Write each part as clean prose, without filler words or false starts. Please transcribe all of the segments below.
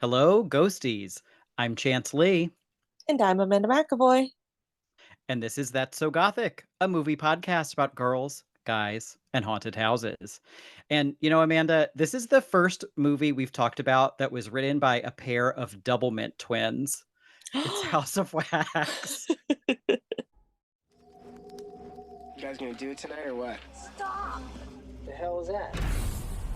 Hello, ghosties. I'm Chance Lee, And I'm Amanda McAvoy. and this is That's So Gothic, a movie podcast about girls, guys, and haunted houses. And, Amanda, this is the first movie we've talked about that was written by a pair of Doublemint twins. It's House of Wax. You guys gonna do it tonight or what? Stop! The hell is that?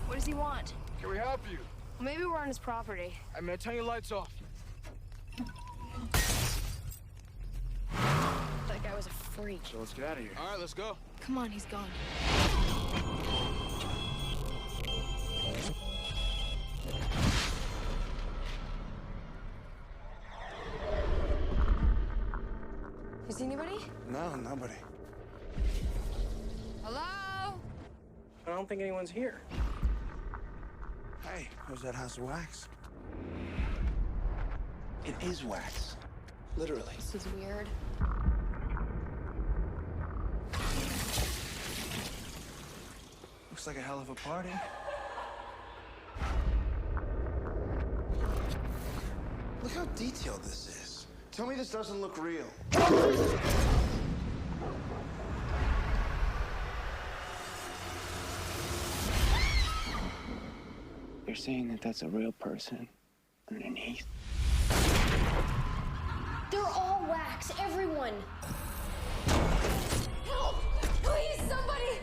What does he want? Can we help you? Well, maybe we're on his property. I'm gonna turn your lights off. That guy was a freak. So let's get out of here. All right, let's go. Come on, he's gone. You see anybody? No, nobody. Hello? I don't think anyone's here. Hey, where's that House of Wax? It is wax. Literally. This is weird. Looks like a hell of a party. Look how detailed this is. Tell me this doesn't look real. You're saying that that's a real person underneath? They're all wax, everyone. Help! Please, somebody!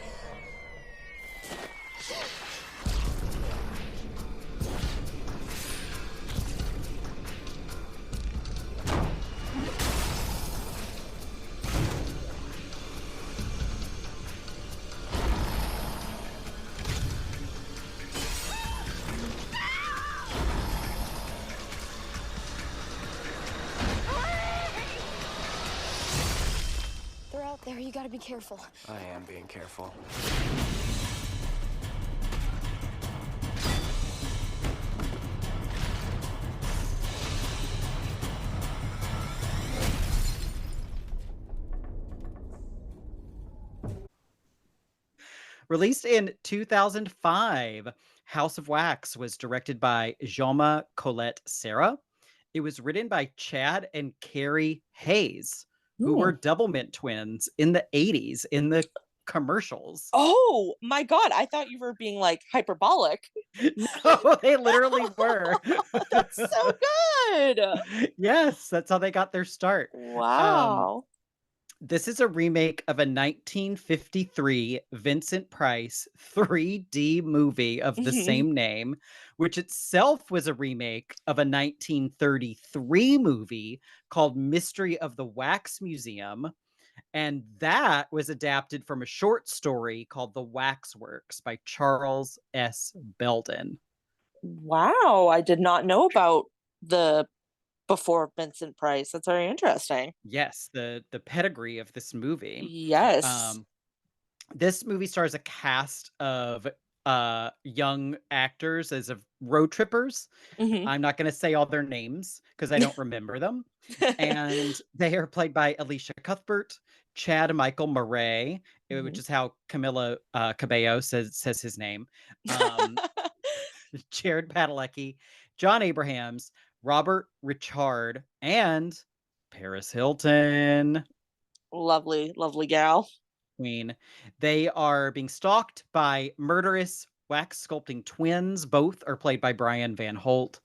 They're out there. You gotta be careful. I am being careful. Released in 2005, House of Wax was directed by Jaume Collet-Serra. It was written by Chad and Carey Hayes, who were Doublemint twins in the 80s in the commercials. Oh my God. I thought you were being like hyperbolic. No, they literally were. That's so good. Yes, that's how they got their start. Wow. This is a remake of a 1953 Vincent Price 3D movie of the same name, which itself was a remake of a 1933 movie called Mystery of the Wax Museum. And that was adapted from a short story called The Waxworks by Charles S. Belden. Wow. I did not know about the before Vincent Price. That's very interesting. Yes, the pedigree of this movie. Yes. This movie stars a cast of young actors as of road trippers. Mhm. I'm not going to say all their names because I don't remember them. And they are played by Elisha Cuthbert, Chad Michael Murray, which is how Camilla Cabello says his name. Jared Padalecki, John Abrahams, Robert Ri'chard, and Paris Hilton. Lovely, lovely gal. Queen. They are being stalked by murderous wax sculpting twins. Both are played by Brian Van Holt.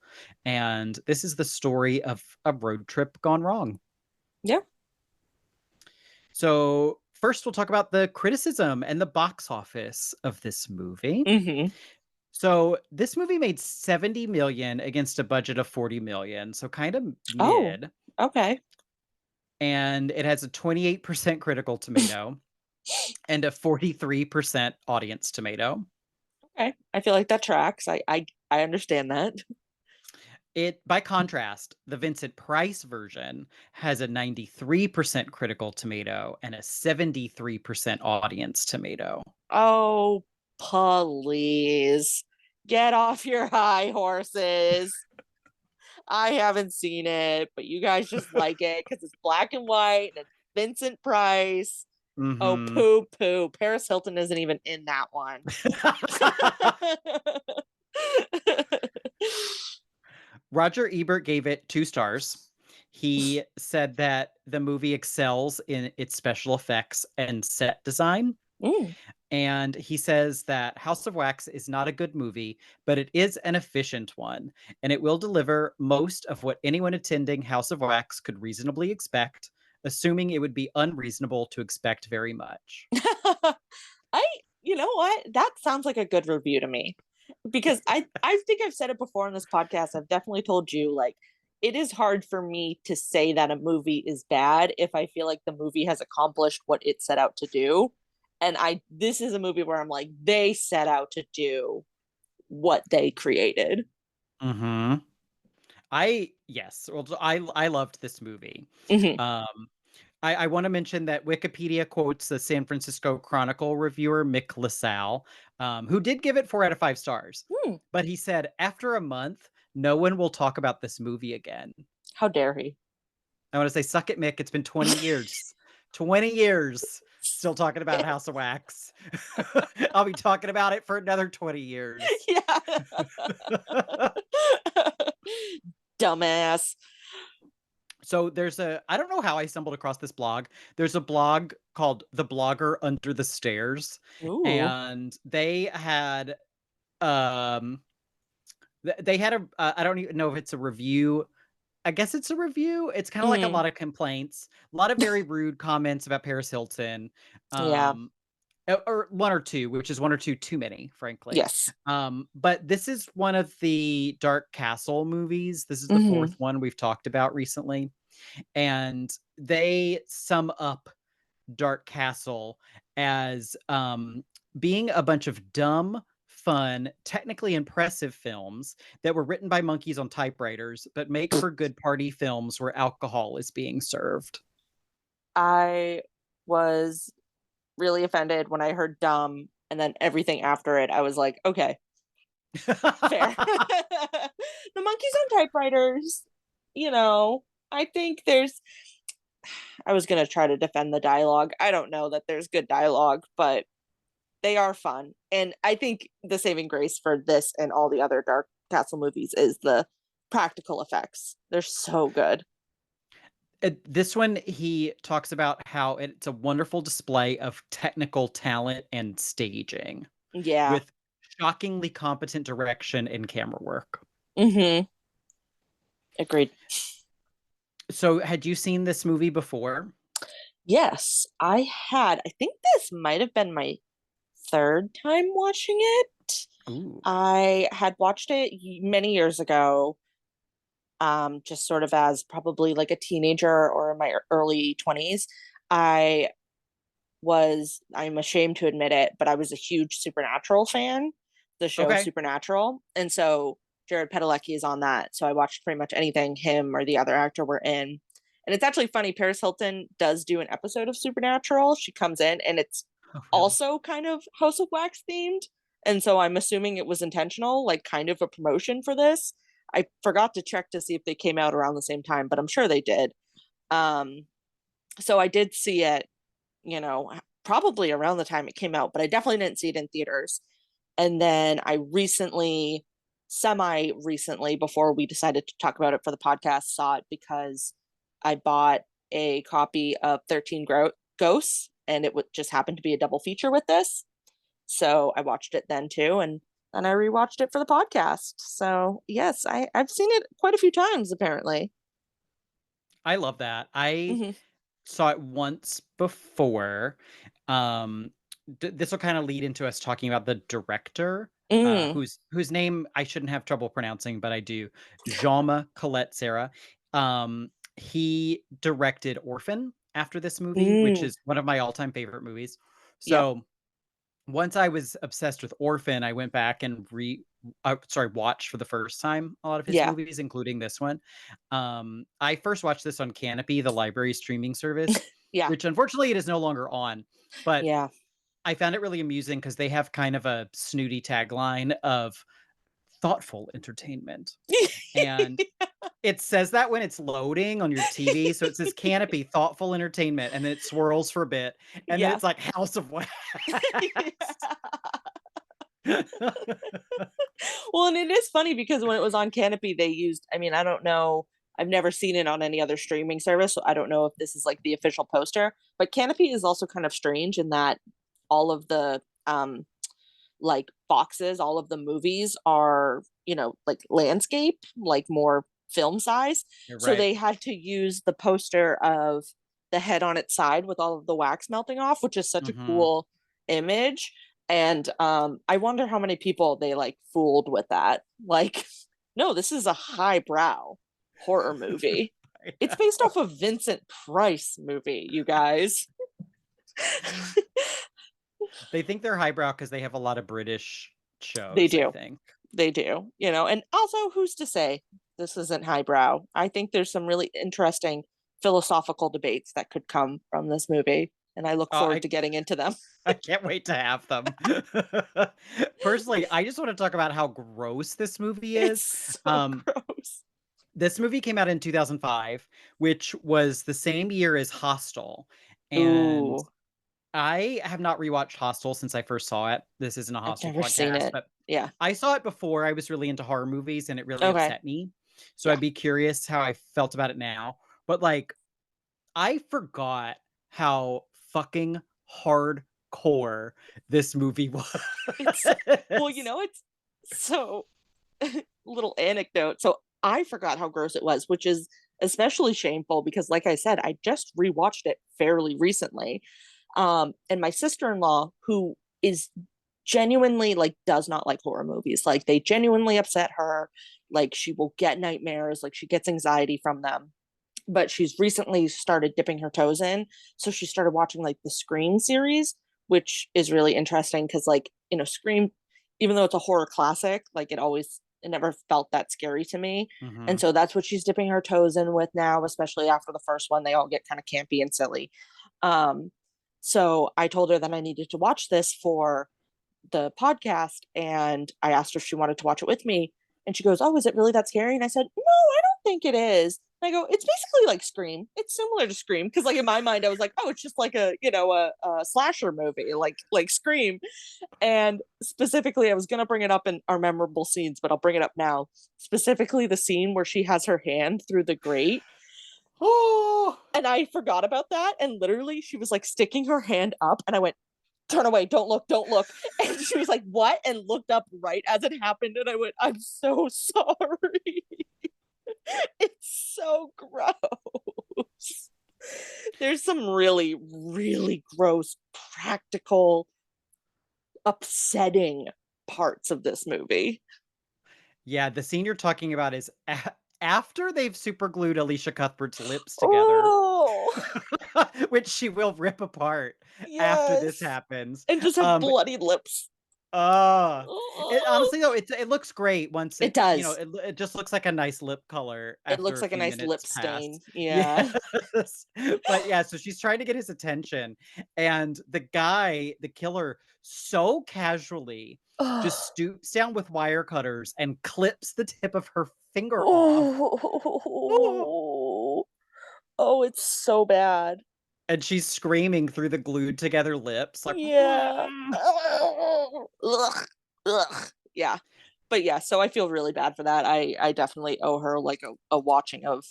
And this is the story of a road trip gone wrong. Yeah. So, first, we'll talk about the criticism and the box office of this movie. Mm-hmm. So, this movie made 70 million against a budget of 40 million. So, kind of Oh. mid. Okay. And it has a 28% critical tomato and a 43% audience tomato. Okay. I feel like that tracks. I understand that. By contrast, the Vincent Price version has a 93% critical tomato and a 73% audience tomato. Oh, please. Get off your high horses. I haven't seen it, but you guys just like it because it's black and white and it's Vincent Price. Oh, poo poo. Paris Hilton isn't even in that one. Roger Ebert gave it 2 stars. He said that the movie excels in its special effects and set design. Mm. And he says that House of Wax is not a good movie, but it is an efficient one, and it will deliver most of what anyone attending House of Wax could reasonably expect, assuming it would be unreasonable to expect very much. You know what? That sounds like a good review to me. Because I think I've said it before on this podcast. I've definitely told you, like, it is hard for me to say that a movie is bad if I feel like the movie has accomplished what it set out to do. And this is a movie where I'm like, they set out to do what they created. Mm-hmm. I loved this movie. Mhm. I want to mention that Wikipedia quotes the San Francisco Chronicle reviewer Mick LaSalle, who did give it 4 out of 5 stars. But he said, after a month, no one will talk about this movie again. How dare he? I want to say, suck it, Mick. It's been 20 years. 20 years. Still talking about House of Wax. I'll be talking about it for another 20 years. Yeah. Dumbass. So I don't know how I stumbled across this blog. There's a blog called The Blogger Under the Stairs. Ooh. And they had, I don't even know if it's a review. I guess it's a review. It's kind of like a lot of complaints, a lot of very rude comments about Paris Hilton. Yeah. Or 1 or 2, which is 1 or 2 too many, frankly. Yes. But this is one of the Dark Castle movies. This is the 4th one we've talked about recently. And they sum up Dark Castle as being a bunch of dumb, fun, technically impressive films that were written by monkeys on typewriters, but make for good party films where alcohol is being served. I was really offended when I heard dumb, and then everything after it, I was like, okay, fair. The monkeys on typewriters, I think I was going to try to defend the dialogue. I don't know that there's good dialogue, but they are fun. And I think the saving grace for this and all the other Dark Castle movies is the practical effects. They're so good. This one, he talks about how it's a wonderful display of technical talent and staging. Yeah. With shockingly competent direction and camera work. Agreed. So had you seen this movie before? Yes, I had. I think this might have been my 3rd time watching it. Ooh. I had watched it many years ago. Just sort of as probably like a teenager or in my early 20s. I'm ashamed to admit it, but I was a huge Supernatural fan, the show Supernatural. And so Jared Padalecki is on that. So I watched pretty much anything him or the other actor were in. And it's actually funny, Paris Hilton does do an episode of Supernatural. She comes in and it's also kind of House of Wax themed. And so I'm assuming it was intentional, like kind of a promotion for this. I forgot to check to see if they came out around the same time, but I'm sure they did. So I did see it, probably around the time it came out, but I definitely didn't see it in theaters. And then I semi-recently, before we decided to talk about it for the podcast, saw it because I bought a copy of 13 Ghosts, and it would just happen to be a double feature with this. So I watched it then too, and then I rewatched it for the podcast. So yes, I've seen it quite a few times apparently. I love that. I saw it once before. This will kind of lead into us talking about the director, whose name I shouldn't have trouble pronouncing, but I do. Jaume Collet-Serra. He directed Orphan after this movie, which is one of my all-time favorite movies. So once I was obsessed with Orphan, I went back and watched for the first time a lot of his movies, including this one. I first watched this on Canopy, the library streaming service, which unfortunately it is no longer on. But I found it really amusing because they have kind of a snooty tagline of thoughtful entertainment. And it says that when it's loading on your TV. So it says Canopy, thoughtful entertainment, and then it swirls for a bit. And then it's like House of Wax. Well, and it is funny because when it was on Canopy, they used, I mean, I don't know, I've never seen it on any other streaming service, so I don't know if this is like the official poster, but Canopy is also kind of strange in that all of the like boxes, all of the movies are, you know, like landscape, like more film size. You're So right. they had to use the poster of the head on its side with all of the wax melting off, which is such a cool image. And I wonder how many people they like fooled with that. Like, no, this is a highbrow horror movie. It's based off of Vincent Price movie, you guys. They think they're highbrow because they have a lot of British shows. They do. I think. They do, you know, and also who's to say this isn't highbrow? I think there's some really interesting philosophical debates that could come from this movie, and I look forward to getting into them. I can't wait to have them. Personally, I just want to talk about how gross this movie is. It's so gross. This movie came out in 2005, which was the same year as Hostel. And Ooh, I have not rewatched Hostel since I first saw it. This isn't a I've Hostel never seen podcast, it. but Yeah. I saw it before. I was really into horror movies and it really Okay. upset me. So Yeah. I'd be curious how I felt about it now. But like, I forgot how fucking hardcore this movie was. Well, you know, it's so little anecdote. So I forgot how gross it was, which is especially shameful because, like I said, I just rewatched it fairly recently. And my sister-in-law, who is genuinely like does not like horror movies, like they genuinely upset her, like she will get nightmares, like she gets anxiety from them, but she's recently started dipping her toes in, so she started watching like the Scream series, which is really interesting because, like, you know, Scream, even though it's a horror classic, like it never felt that scary to me. And so that's what she's dipping her toes in with now, especially after the first one. They all get kind of campy and silly. So I told her that I needed to watch this for the podcast, and I asked her if she wanted to watch it with me, and she goes, "Oh, is it really that scary?" And I said, "No, I don't think it is." And I go, "It's basically like Scream. It's similar to Scream." Because like in my mind I was like, "Oh, it's just like a, you know, a slasher movie like Scream." And specifically, I was gonna bring it up in our memorable scenes, but I'll bring it up now. Specifically the scene where she has her hand through the grate. Oh, and I forgot about that, and literally she was like sticking her hand up, and I went, "Turn away, don't look, don't look." And she was like, "What?" And looked up right as it happened, and I went, "I'm so sorry." It's so gross. There's some really, really gross, practical, upsetting parts of this movie. Yeah, the scene you're talking about is after they've super glued Elisha Cuthbert's lips together, Oh, which she will rip apart after this yes. happens. And just have bloody lips. Honestly though, it looks great once It you know, does. it just looks like a nice lip color It after looks a like a few nice lip minutes stain. pass. Yeah. Yes. But yeah, so she's trying to get his attention, and the killer, so casually just stoops down with wire cutters and clips the tip of her finger off. Oh, oh, it's so bad. And she's screaming through the glued together lips, like, Yeah. Ugh. Ugh. Yeah. But yeah, so I feel really bad for that. I definitely owe her like a watching of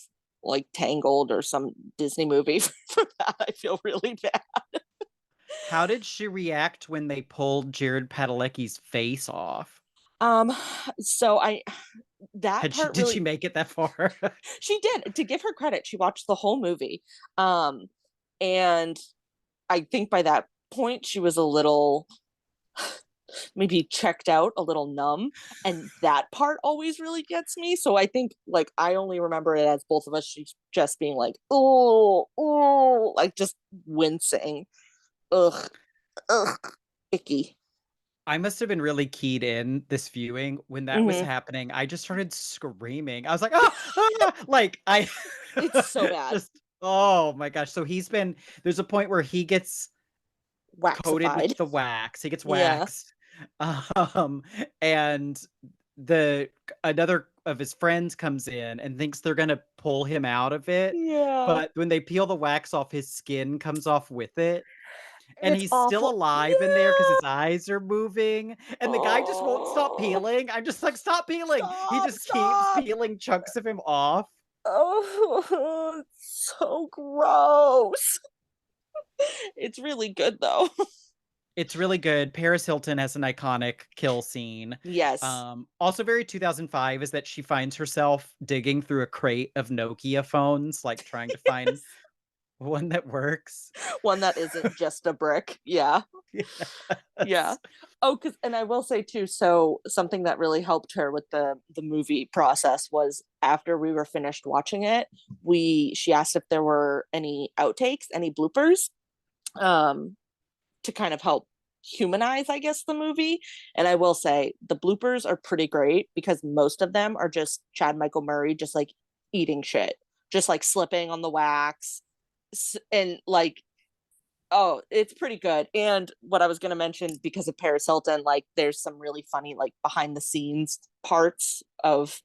like Tangled or some Disney movie for that. I feel really bad. How did she react when they pulled Jared Padalecki's face off? So that part Did she really, make it that far? she did. To give her credit, she watched the whole movie. And I think by that point she was a little maybe checked out, a little numb, and that part always really gets me. So I think like I only remember it as both of us she's just being like, "Oh, oh," like just wincing. Ugh, ugh, icky. I must have been really keyed in this viewing when that was happening. I just started screaming. I was like, "Ah, ah!" Like I It's so bad. just, oh my gosh. So there's a point where he gets coated Waxified. with the wax. He gets Yeah. waxed. And another of his friends comes in and thinks they're gonna pull him out of it. Yeah. But when they peel the wax off, his skin comes off with it. and It's he's still awful. alive in there because Yeah. his eyes are moving, and the guy just won't stop Oh, peeling. I'm just like, stop peeling. He stop, just keeps stop. peeling chunks of him off. Oh, it's so gross. It's really good though. It's really good. Paris Hilton has an iconic kill scene. Yes. Also very 2005 is that she finds herself digging through a crate of Nokia phones, like trying to find Yes. one that works. One that isn't just a brick. Yeah. Yeah. Yes. Oh, because and I will say too, so something that really helped her with the movie process was after we were finished watching it, she asked if there were any outtakes, any bloopers, um, to kind of help humanize, I guess, the movie. And I will say the bloopers are pretty great because most of them are just Chad Michael Murray just like eating shit, just like slipping on the wax, and like, oh, it's pretty good. And what I was going to mention, because of Paris Hilton, like there's some really funny like behind the scenes parts of,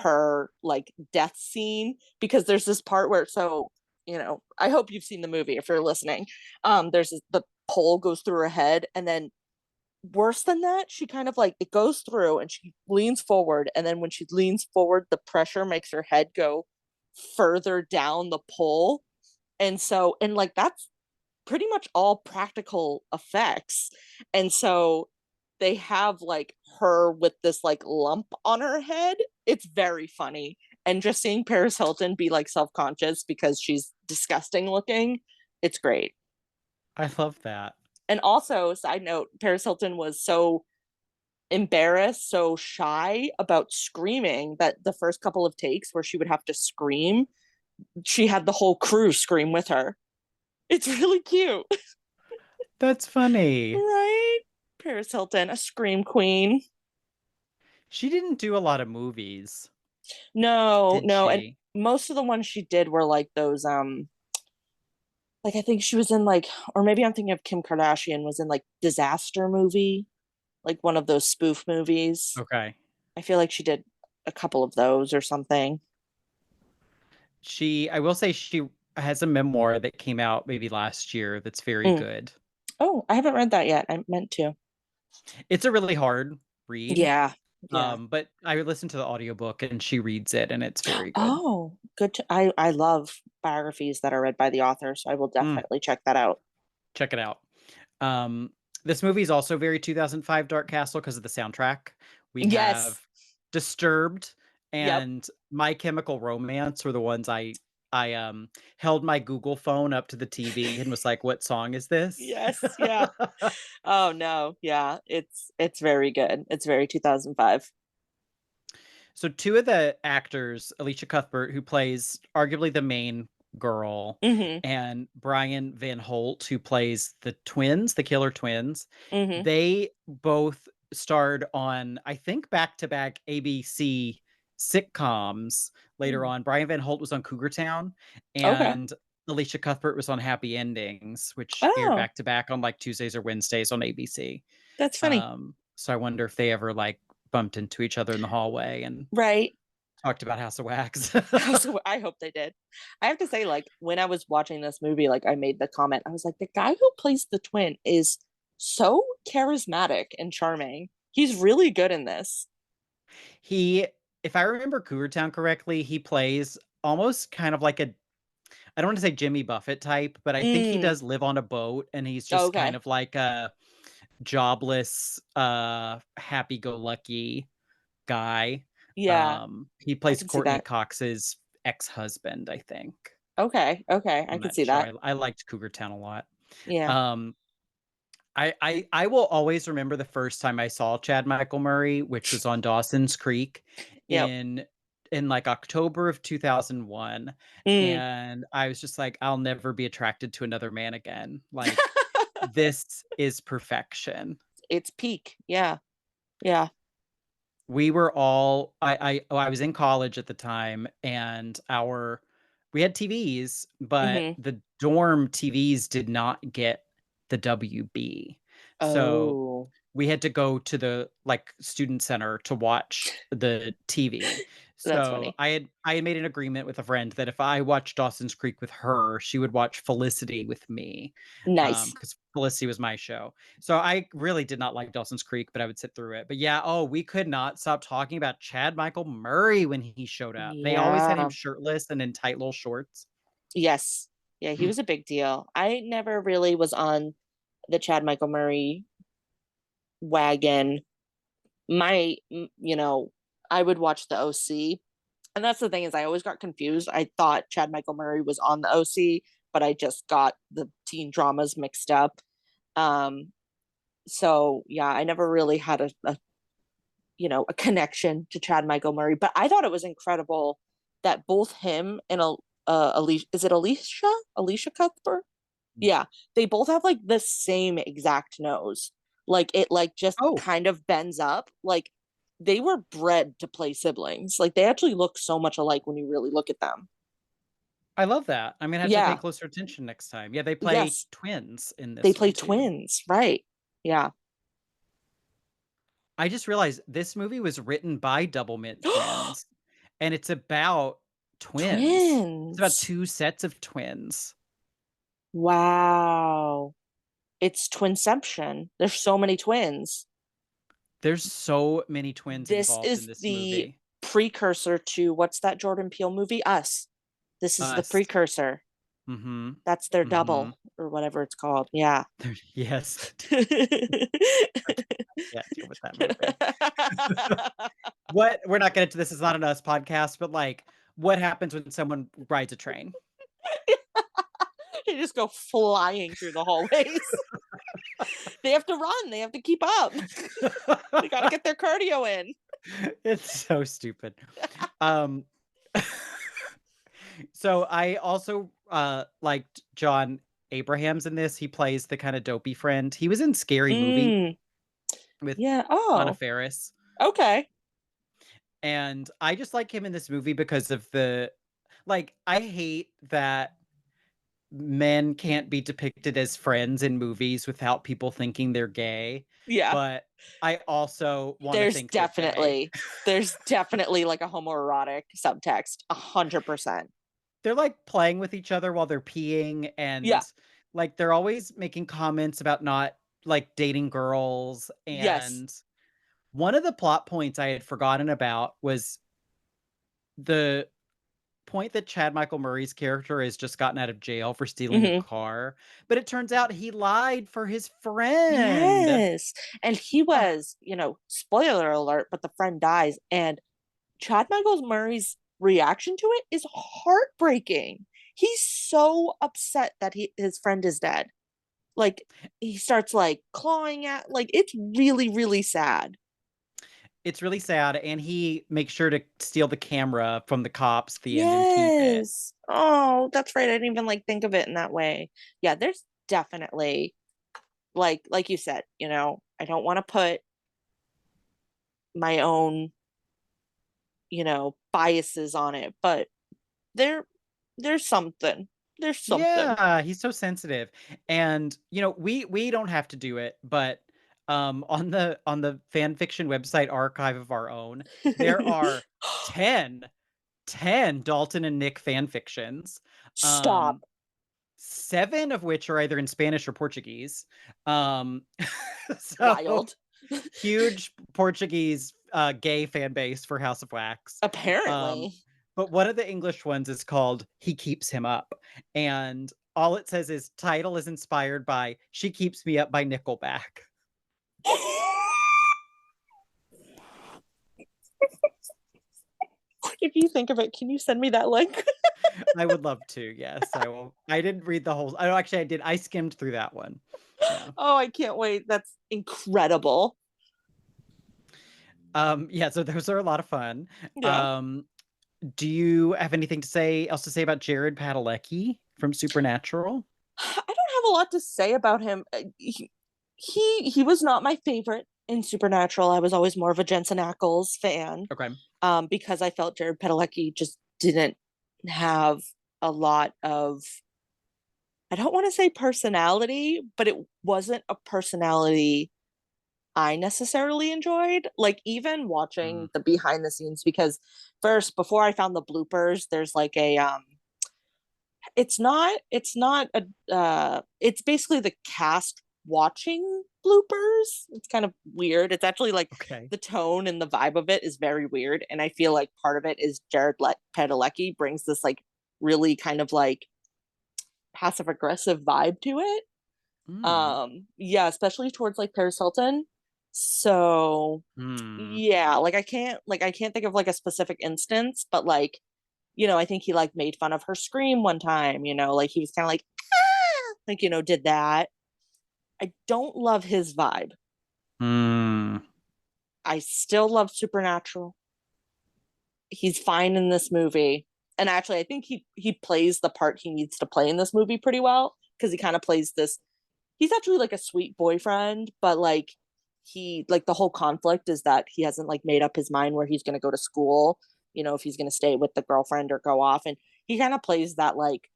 her like death scene, because there's this part where, so, I hope you've seen the movie if you're listening. The pole goes through her head, and then worse than that, she kind of like, it goes through and she leans forward, and then when she leans forward, the pressure makes her head go further down the pole. And like that's pretty much all practical effects. And so they have like her with this like lump on her head. It's very funny. And just seeing Paris Hilton be like self-conscious because she's disgusting looking, it's great. I love that. And also, side note, Paris Hilton was so embarrassed, so shy about screaming that the first couple of takes where she would have to scream, she had the whole crew scream with her. It's really cute. That's funny. Right? Paris Hilton, a scream queen. She didn't do a lot of movies, No, did no, and she? most of the ones she did were like those like I think she was in like, or maybe I'm thinking of Kim Kardashian was in like Disaster Movie, like one of those spoof movies. Okay. I feel like she did a couple of those or something. I will say she has a memoir that came out maybe last year that's very Mm. good. Oh, I haven't read that yet. I meant to. It's a really hard read. Yeah. Yeah. But I listened to the audiobook and she reads it and it's very good. Oh, good. I love biographies that are read by the author, so I will Mm, definitely check that out. check it out. Um, this movie is also very 2005 Dark Castle because of the soundtrack. We Yes. have Disturbed Yep. and My Chemical Romance were the ones I held my Google phone up to the TV and was like, "What song is this?" Yes. Yeah. Oh no. Yeah. It's very good. It's very 2005. So two of the actors, Elisha Cuthbert, who plays arguably the main girl, Mm-hmm. and Brian Van Holt, who plays the twins, the killer twins, Mm-hmm. they both starred on, I think, back-to-back ABC sitcoms later Mm. on. Brian Van Holt was on Cougar Town, Okay. and Elisha Cuthbert was on Happy Endings, which aired Oh, back-to-back on like Tuesdays or Wednesdays on ABC. that's funny. So I wonder if they ever like bumped into each other in the hallway and Right. talked about House of Wax. So I hope they did. I have to say, like, when I was watching this movie, like, I made the comment, I was like, the guy who plays the twin is so charismatic and charming. He's really good in this. He, if I remember Cougar Town correctly, he plays almost kind of like I don't want to say Jimmy Buffett type, but I think he Mm. does live on a boat and he's just kind Okay. of like a jobless, happy-go-lucky guy. Yeah, He I plays can see Courtney that. Cox's ex-husband, I think, Okay. Okay. I on can that see show. that. I liked Cougar Town a lot. Yeah. Um, I will always remember the first time I saw Chad Michael Murray, which was on Dawson's Creek Yep. in like October of 2001, Mm. and I was just like, I'll never be attracted to another man again. Like, this is perfection. It's peak. Yeah. Yeah. We were all I was in college at the time, and we had TVs, but Mm-hmm. the dorm TVs did not get the WB. So Oh. we had to go to the like student center to watch the TV. That's So funny. I had made an agreement with a friend that if I watched Dawson's Creek with her, she would watch Felicity with me. Nice. Because Felicity was my show. So I really did not like Dawson's Creek, but I would sit through it. But yeah, oh, we could not stop talking about Chad Michael Murray when he showed up. They always had him Yeah. shirtless and in tight little shorts. Yes. Yeah, he was a big deal. I never really was on the Chad Michael Murray wagon. I would watch the OC. And that's the thing is I always got confused. I thought Chad Michael Murray was on the OC, but I just got the teen dramas mixed up. So yeah, I never really had a connection to Chad Michael Murray, but I thought it was incredible that both him and Elisha, is it Elisha Cuthbert? Yeah, they both have like the same exact nose. Like it like just Oh. kind of bends up. Like they were bred to play siblings. Like they actually look so much alike when you really look at them. I love that. I'm gonna have to pay closer attention next time. Yeah, they play Yes. twins in this. They play one, too. twins, right? Yeah. I just realized this movie was written by Double Mint twins, and it's about twins. It's about Twins. two sets of twins. Wow. It's twinception. There's so many twins. There's so many twins This involved is in this the movie. precursor to what's that Jordan Peele movie? Us. This is the Us. precursor. Mm-hmm. That's their Mhm. double or whatever it's called. Yeah. Yes. Yeah, deal with that movie. What? We're not getting to this. Is not an Us podcast, but like, what happens when someone rides a train? They just go flying through the hallways. They have to run. They have to keep up. They got to get their cardio in. It's so stupid. So I also liked John Abrahams in this. He plays the kind of dopey friend. He was in Scary Movie with Anna Faris. Okay. And I just like him in this movie because of I hate that men can't be depicted as friends in movies without people thinking they're gay. Yeah. But I also want to think there's definitely like a homoerotic subtext, 100%. They're like playing with each other while they're peeing, and like they're always making comments about not like dating girls. And one of the plot points I had forgotten about was the point that Chad Michael Murray's character has just gotten out of jail for stealing a car, but it turns out he lied for his friend. Yes. And he was, spoiler alert, but the friend dies. And Chad Michael Murray's reaction to it is heartbreaking. He's so upset that his friend is dead. Like he starts like clawing at, like it's really, really sad. It's really sad, and he makes sure to steal the camera from the cops at the end and keep it. Oh, that's right. I didn't even like think of it in that way. Yeah, there's definitely like you said, I don't want to put my own biases on it, but there's something. There's something. Yeah, he's so sensitive. And we don't have to do it, but on the fan fiction website Archive of Our Own, there are 10 Dalton and Nick fan fictions. Stop. 7 of which are either in Spanish or Portuguese. Wild. Huge Portuguese gay fan base for House of Wax. Apparently. But one of the English ones is called He Keeps Him Up. And all it says is title is inspired by She Keeps Me Up by Nickelback. If you think of it, can you send me that link? I would love to. Yes, I will. I didn't read the whole. Oh, actually, I did. I skimmed through that one. Yeah. Oh, I can't wait. That's incredible. Yeah. So those are a lot of fun. Yeah. Do you have anything else to say about Jared Padalecki from Supernatural? I don't have a lot to say about him. He was not my favorite in Supernatural. I was always more of a Jensen Ackles fan. Okay. Because I felt Jared Padalecki just didn't have a lot of, I don't want to say personality, but it wasn't a personality I necessarily enjoyed. Like even watching the behind the scenes, because first, before I found the bloopers, there's like a it's not a it's basically the cast watching bloopers. It's kind of weird. It's actually like Okay. the tone and the vibe of it is very weird, and I feel like part of it is Padalecki brings this like really kind of like passive aggressive vibe to it. Mm. Yeah, especially towards like Paris Hilton. So Mm. yeah, like I can't think of like a specific instance, but like, I think he like made fun of her scream one time, like he was kind of like, ah! Like, did that. I don't love his vibe. Mm. I still love Supernatural. He's fine in this movie. And actually, I think he plays the part he needs to play in this movie pretty well, because he kind of plays this. He's actually like a sweet boyfriend, but like he like the whole conflict is that he hasn't like made up his mind where he's going to go to school, if he's going to stay with the girlfriend or go off, and he kind of plays that like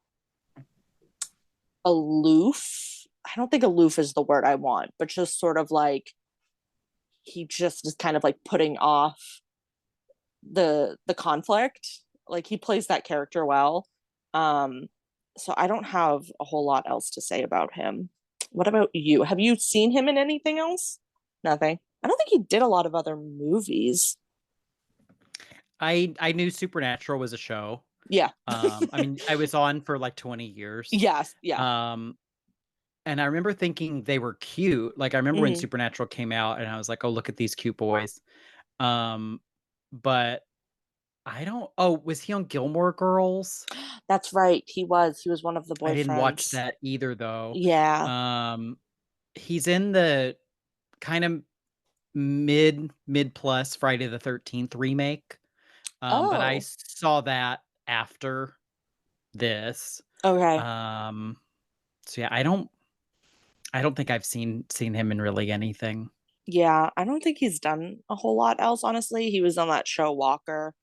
aloof. I don't think aloof is the word I want, but just sort of like he just is kind of like putting off the conflict. Like he plays that character well. um so I don't have a whole lot else to say about him. What about you? Have you seen him in anything else? Nothing. I don't think he did a lot of other movies. I knew Supernatural was a show. Yeah. I mean, I was on for like 20 years. Yes. Yeah. And I remember thinking they were cute. Like I remember when Mhm. Supernatural came out and I was like, "Oh, look at these cute boys." Um, but I don't was he on Gilmore Girls? That's right. He was one of the I didn't watch boyfriends. that either though. Yeah. Um, he's in the kind of mid plus Friday the 13th remake. But I Oh, saw that after this. okay. Um, so yeah, I don't think I've seen him in really anything. Yeah, I don't think he's done a whole lot else, honestly. He was on that show Walker.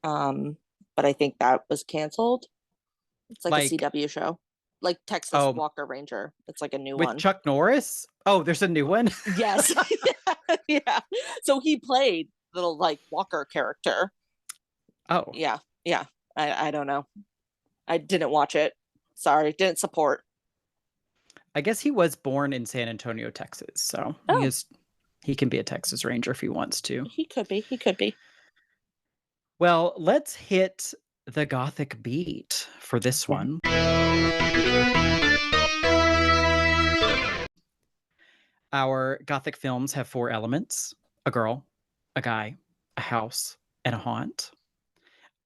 Um, but I think that was canceled. It's like a Like, CW show. Like Texas oh, Walker Ranger. It's like a new with one. Chuck Norris? Oh, there's a new one? Yes. Yeah. So he played the like Walker character. Oh, Yeah. Yeah. I don't know. I didn't watch it. Sorry, didn't support. I guess he was born in San Antonio, Texas. So Oh, he can be a Texas Ranger if he wants to. he could be. He could be. Well, let's hit the Gothic beat for this Okay. one. Our Gothic films have 4 elements: a girl, a guy, a house, and a haunt.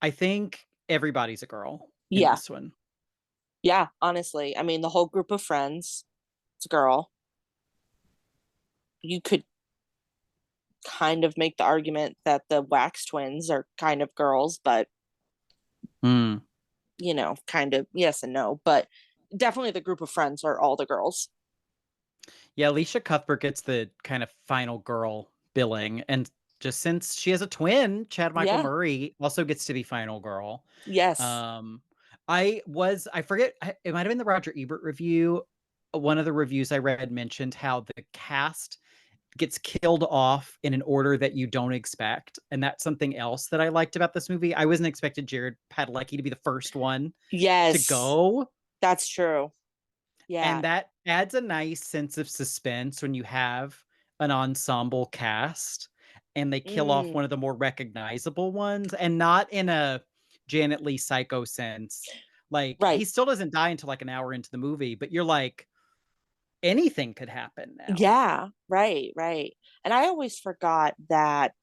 I think everybody's a girl in Yeah. this one. Yeah, honestly. I mean, the whole group of friends, it's a girl. You could kind of make the argument that the Wax twins are kind of girls, but Mm. kind of yes and no. But definitely the group of friends are all the girls. Yeah, Elisha Cuthbert gets the kind of final girl billing. And just since she has a twin, Chad Michael Yeah. Murray also gets to be final girl. Yes. Um, I forget, it might have been the Roger Ebert review. One of the reviews I read mentioned how the cast gets killed off in an order that you don't expect. And that's something else that I liked about this movie. I wasn't expecting Jared Padalecki to be the first one to Yes. go. That's true. Yeah. And that adds a nice sense of suspense when you have an ensemble cast and they kill off Mm, one of the more recognizable ones, and not in a Janet Leigh Psycho sense. Like he right. still doesn't die until like an hour into the movie, but you're like, anything could happen now. Yeah. Right. Right. And I always forgot that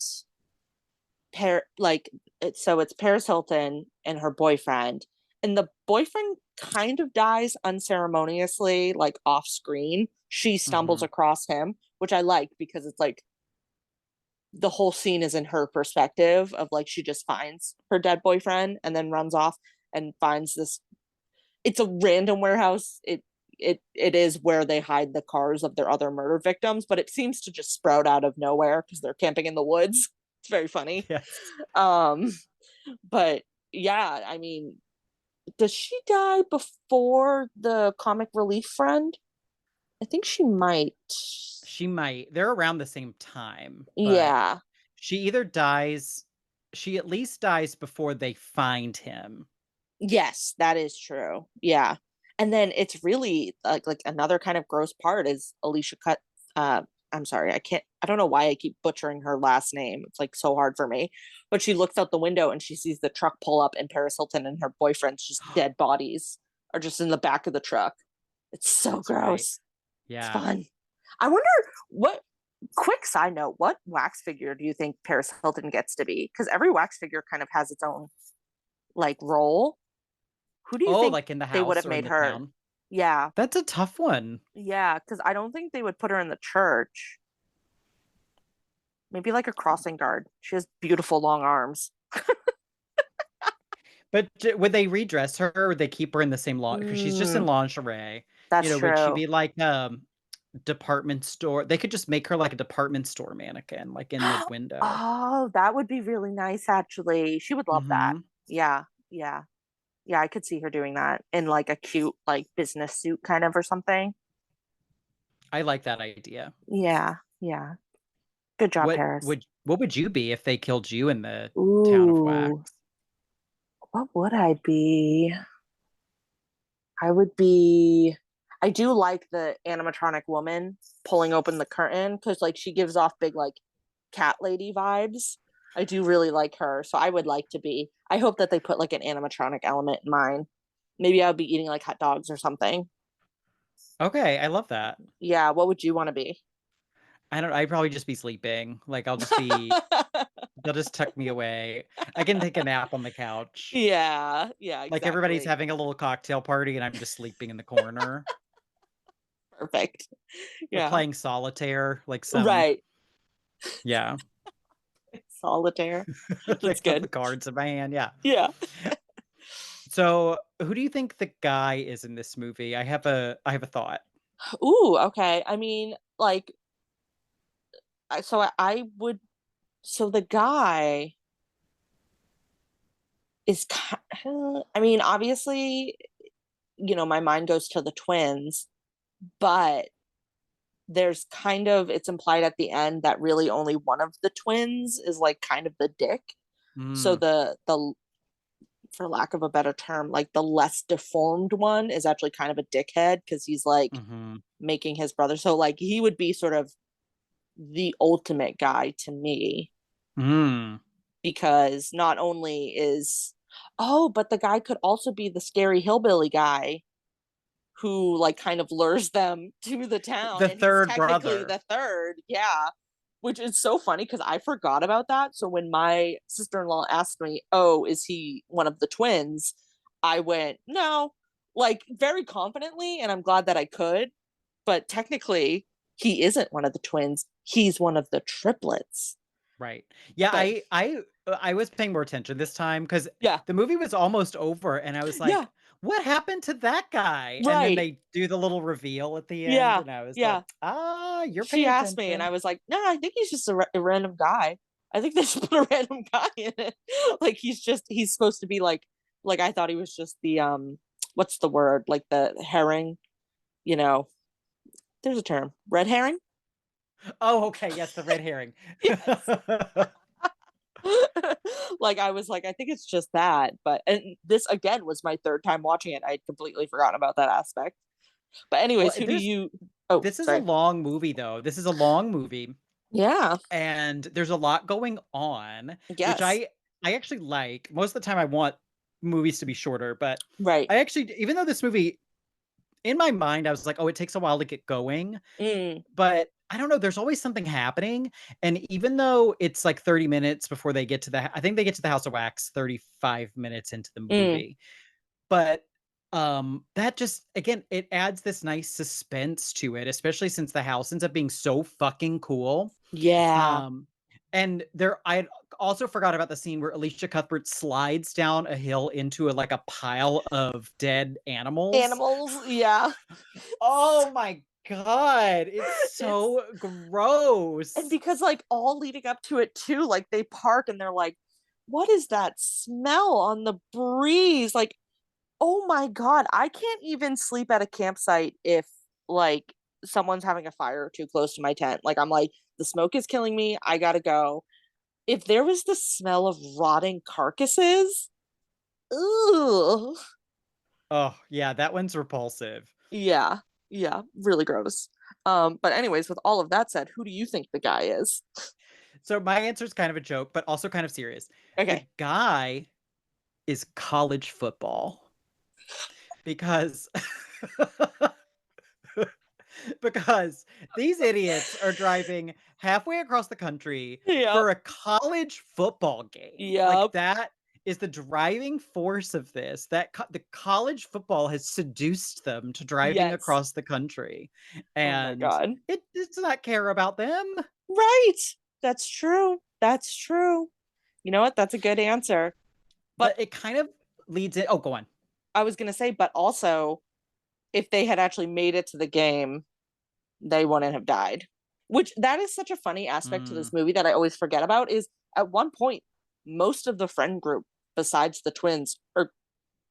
so it's Paris Hilton and her boyfriend, and the boyfriend kind of dies unceremoniously, like off screen. She stumbles Mhm. across him, which I like because it's like the whole scene is in her perspective of like she just finds her dead boyfriend and then runs off and finds this. It's a random warehouse. It is where they hide the cars of their other murder victims, but it seems to just sprout out of nowhere because they're camping in the woods. It's very funny. Yes. um but yeah, I mean, does she die before the comic relief friend? I think she might. She might. They're around the same time, but Yeah. she either dies, she at least dies before they find him. Yes, that is true. Yeah. And then it's really like another kind of gross part is Elisha cut I'm sorry, I don't know why I keep butchering her last name. It's like so hard for me. But she looks out the window and she sees the truck pull up and Paris Hilton and her boyfriend's just dead bodies are just in the back of the truck. It's so That's gross. right. It's Yeah. fun. I wonder what quick side note, what wax figure do you think Paris Hilton gets to be? Because every wax figure kind of has its own like role. Who do you think Like in the they would house have or in made the her? town? Yeah. That's a tough one. Yeah, because I don't think they would put her in the church. Maybe like a crossing guard. She has beautiful long arms. But would they redress her or would they keep her in the same because she's just in Mm, lingerie. that's Would she true. be like department store? They could just make her like a department store mannequin, like in the window. Oh, that would be really nice, actually. She would love that. Hmm. Yeah, yeah. Yeah, I could see her doing that in like a cute like business suit kind of or something. I like that idea. Yeah, yeah. Good job, Paris. What would you be if they killed you in the town of wax? Ooh, what would I be? I would be. I do like the animatronic woman pulling open the curtain because, like, she gives off big, like, cat lady vibes. I do really like her, so I would like to be. I hope that they put like an animatronic element in mine. Maybe I would be eating like hot dogs or something. Okay, I love that. Yeah, what would you want to be? I'd probably just be sleeping. Like I'll just be they'll just tuck me away. I can take a nap on the couch. Yeah, yeah, Like everybody's exactly. having a little cocktail party and I'm just sleeping in the corner. Perfect. We're Yeah, playing solitaire, like some right. yeah. Solitaire. I That's have the good. cards in my hand, yeah. Yeah. So, who do you think the guy is in this movie? I have a thought. Ooh, okay. I mean, like, I would. So the guy is. I mean, obviously, my mind goes to the twins, but there's kind of it's implied at the end that really only one of the twins is like kind of the dick. So Mm, the for lack of a better term, like the less deformed one is actually kind of a dickhead because he's like mhm. making his brother. So like he would be sort of the ultimate guy to me Mm. because not only is but the guy could also be the scary hillbilly guy who like kind of lures them to the town The and he's third technically brother. the third. Yeah. Which is so funny because I forgot about that. So when my sister-in-law asked me, "Oh, is he one of the twins?" I went, "No," like very confidently, and I'm glad that I could. But technically, he isn't one of the twins. He's one of the triplets. Right. Yeah, But I was paying more attention this time because yeah, the movie was almost over and I was yeah, like, "What happened to that guy?" And then right. they do the little reveal at the end Yeah, and I was like, yeah. "Ah, you're She paying asked me, and attention." I was like, "No, I think he's just a random guy. I think they just put a random guy in it. Like he's supposed to be like I thought he was just the what's the word like the herring, you know? There's a term, red herring. Oh, okay, yes, the red herring. Yes. Like I was like, I think it's just that. But and this again was my third time watching it. I'd completely forgotten about that aspect. But Well, anyways, who do you? Oh, this is a sorry. long movie though. This is a long movie. Yeah. And there's a lot going on, which Yes. I actually like. Most of the time I want movies to be shorter, but Right. I actually even though this movie in my mind I was like, "Oh, it takes a while to get going." Mm, But I don't know, there's always something happening, and even though it's like 30 minutes before they get to I think they get to the House of Wax 35 minutes into the mm. movie. But that just again, it adds this nice suspense to it, especially since the house ends up being so fucking cool. Yeah. Um, and I also forgot about the scene where Elisha Cuthbert slides down a hill into like a pile of dead animals. Animals. Yeah. Oh my god, it's It's so and gross. because like all leading up to it too, like they park and they're like, what is that smell on the breeze? Like, oh my God, I can't even sleep at a campsite if like someone's having a fire too close to my tent. Like, I'm like, the smoke is killing me. I gotta go. If there was the smell of rotting carcasses, ugh. Oh, yeah, that one's repulsive. Yeah, yeah, really gross. But anyways, with all of that said, who do you think the guy is? So my answer is kind of a joke, but also kind of serious. The Okay. guy is college football because because these idiots are driving halfway across the country Yep. for a college football game. Like Yep. that is the driving force of this. That the college football has seduced them to driving Yes. across the country, Oh my and God. it does not care about them. Right. That's true. That's true. You know what? That's a good answer. But But it kind of leads it. Oh, go on. I was gonna say, but also, if they had actually made it to the game, they wouldn't have died. Which that is such a funny aspect to Mm, this movie that I always forget about is at one point, most of the friend group, besides the twins, are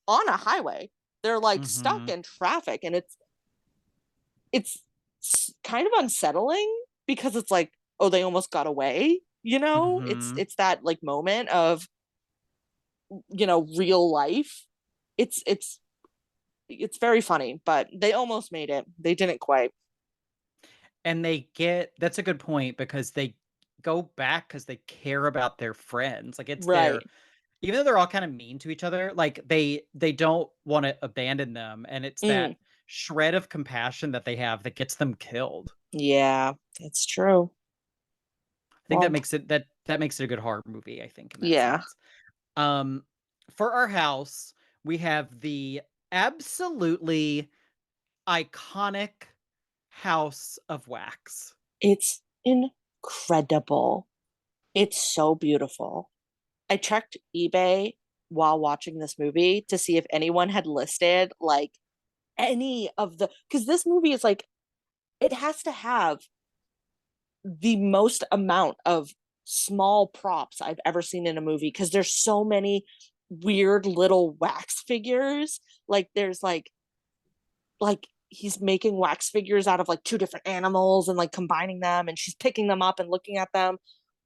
on a highway. They're like stuck mhm, in traffic, and it's kind of unsettling because it's like, oh, they almost got away. It's mhm. it's that like moment of real life. It's it's it's very funny, but they almost made it. They didn't quite. And they get that's a good point because they go back because they care about their friends. Like it's Right. their even though they're all kind of mean to each other, like they don't want to abandon them. And it's that Mm, shred of compassion that they have that gets them killed. yeah, that's true. I think that Well, makes it that makes it a good horror movie, I think, in that yeah. sense. Um for our house, we have the absolutely iconic House of Wax. It's incredible. It's so beautiful. I checked eBay while watching this movie to see if anyone had listed like any of the, because this movie is like, it has to have the most amount of small props I've ever seen in a movie because there's so many weird little wax figures. Like there's like he's making wax figures out of like two different animals and like combining them, and she's picking them up and looking at them.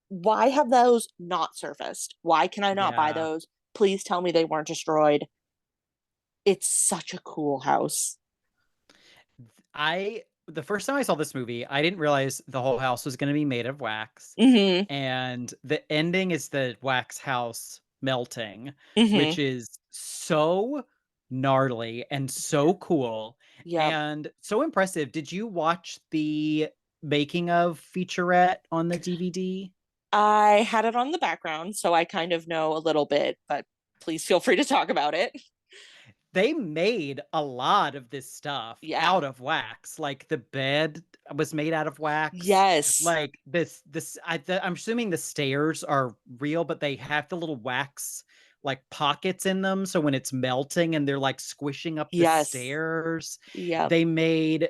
Why have those not surfaced? Why can I not buy Yeah. those? Please tell me they weren't destroyed. It's such a cool house. I the first time I saw this movie, I didn't realize the whole house was going to be made of wax. Mm-hmm. And the ending is the wax house melting, Mm-hmm. which is so gnarly and so cool Yep. and so impressive. Did you watch the making of featurette on the DVD? I had it on the background, so I kind of know a little bit, but please feel free to talk about it. They made a lot of this stuff Yeah. out of wax. Like the bed was made out of wax. Yes. Like I'm assuming the stairs are real, but they have the little wax like pockets in them. So when it's melting and they're like squishing up the Yes. stairs, Yep. they made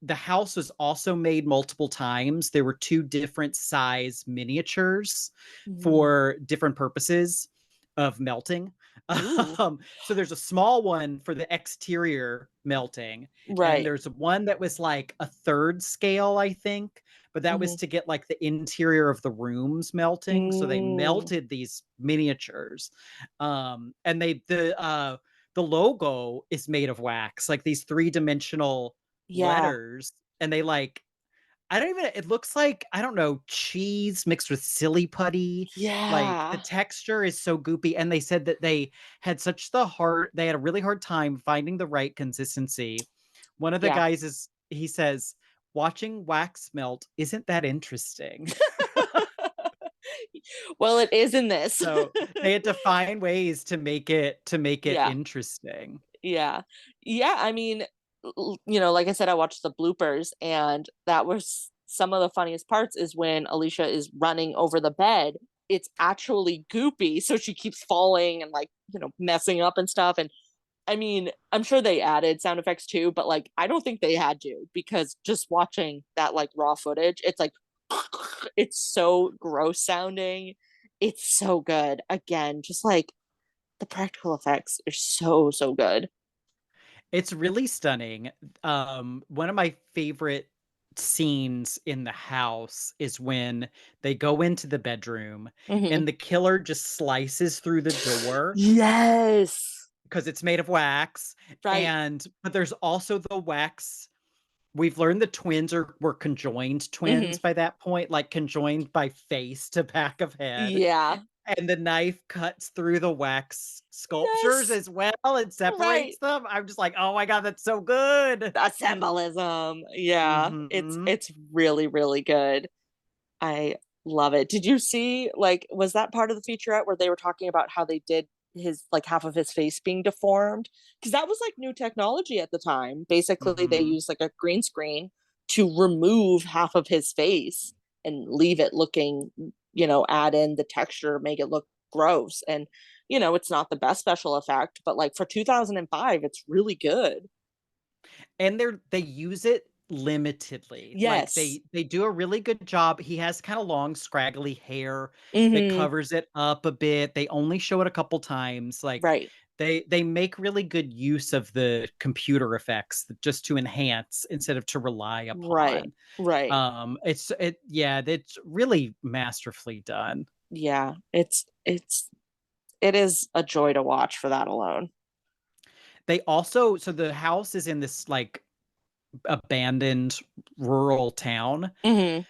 the house was also made multiple times. There were two different size miniatures Mm. for different purposes of melting. Ooh. So there's a small one for the exterior melting, and Right. there's one that was like a third scale, I think, but that was Mm-hmm. to get like the interior of the rooms melting. So they Mm. melted these miniatures. And the logo is made of wax, like these three-dimensional Yeah. letters, and they like I don't even it looks like, I don't know, cheese mixed with silly putty. Like, the Yeah. texture is so goopy, and they said that they had a really hard time finding the right consistency. One of the Yeah. guys he says, "Watching wax melt isn't that interesting." Well, it is in this. So, they had to find ways to make it Yeah. interesting. Yeah. Yeah. I mean, like I said, I watched the bloopers, and that was some of the funniest parts is when Elisha is running over the bed. It's actually goopy. So she keeps falling and like, messing up and stuff. And I mean, I'm sure they added sound effects too, but like, I don't think they had to because just watching that like raw footage, it's like, it's so gross sounding. It's so good. Again, just like the practical effects are so, so good. It's really stunning. One of my favorite scenes in the house is when they go into the bedroom Mhm. and the killer just slices through the door Yes. because it's made of wax. Right. But there's also the wax. We've learned the twins were conjoined twins Mhm. by that point, like conjoined by face to back of head. Yeah. And the knife cuts through the wax sculptures Yes. as well and Right. separates them. I'm just like, "Oh my god, that's so good." The symbolism. Yeah. It's Mhm. it's really, really good. I love it. Did you see, like, was that part of the featurette where they were talking about how they did his, like, half of his face being deformed? Because that was, like, new technology at the time. Basically, they Mhm. used, like, a green screen to remove half of his face and leave it looking, add in the texture, make it look gross. And, it's not the best special effect, but, like, for 2005, it's really good. And they use it limitedly. Like, Yes. they do a really good job. He has kinda long, scraggly hair that Mhm. covers it up a bit. They only show it a couple times. Like, Right. they make really good use of the computer effects just to enhance instead of to rely Right. upon. Right. It's really masterfully done. Yeah. It is a joy to watch for that alone. They also so the house is in this, like, abandoned rural town. Mhm.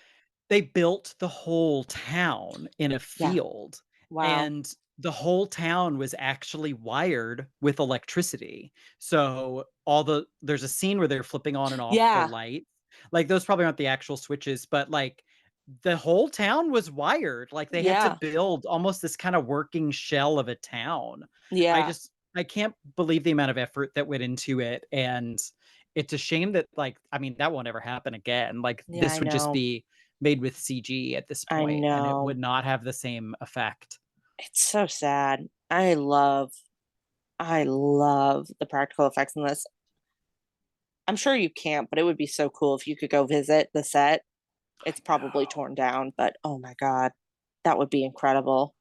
They built the whole town in a Yeah. field, Wow. and the whole town was actually wired with electricity. So there's a scene where they're flipping on and off the Yeah. lights. Like, those probably aren't the actual switches, but, like, the whole town was wired. Like, they had to Yeah. build almost this kinda working shell of a town. Yeah. I can't believe the amount of effort that went into it, and it's a shame that, like, I mean, that won't ever happen again. Like, Yeah, I this would just know. be made with CG at this I point, and it would know. not have the same effect. It's so sad. I love the practical effects in this. I'm sure you can't, but it would be so cool if you could go visit the set. It's probably torn down, but oh my god, that would be incredible.